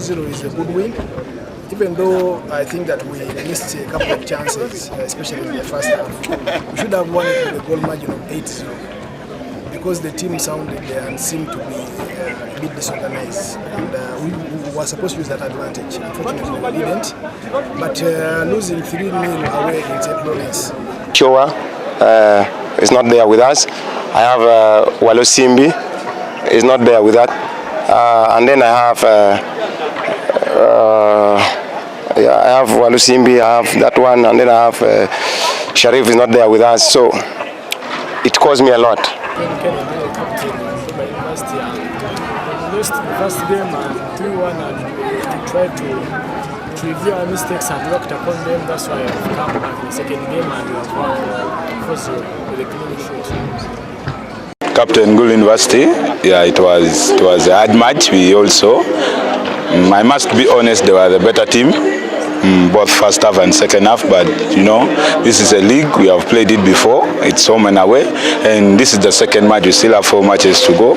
2-0 is a good win. Even though I think that we missed a couple of chances, especially in the first half, we should have won it with a goal margin of 8-0 because the team sounded and seemed to be a bit disorganized. And we were supposed to use that advantage. Unfortunately, we didn't. But losing 3-0 away in St. Lawrence. Choa is not there with us. I have Walosimbi is not there with us. And then I have Walusimbi, I have that one, and then I have Sharif is not there with us, so it caused me a lot. Lost the first game and 3-1, and we tried to review our mistakes and worked upon them. That's why I've come back in the second game and we have won 4-0 with a clean sheet. Captain Gulu University, yeah, it was a hard match. We also, I must be honest, they were the better team, both first half and second half. But you know, this is a league. We have played it before. It's home and away, and this is the second match. We still have 4 matches to go.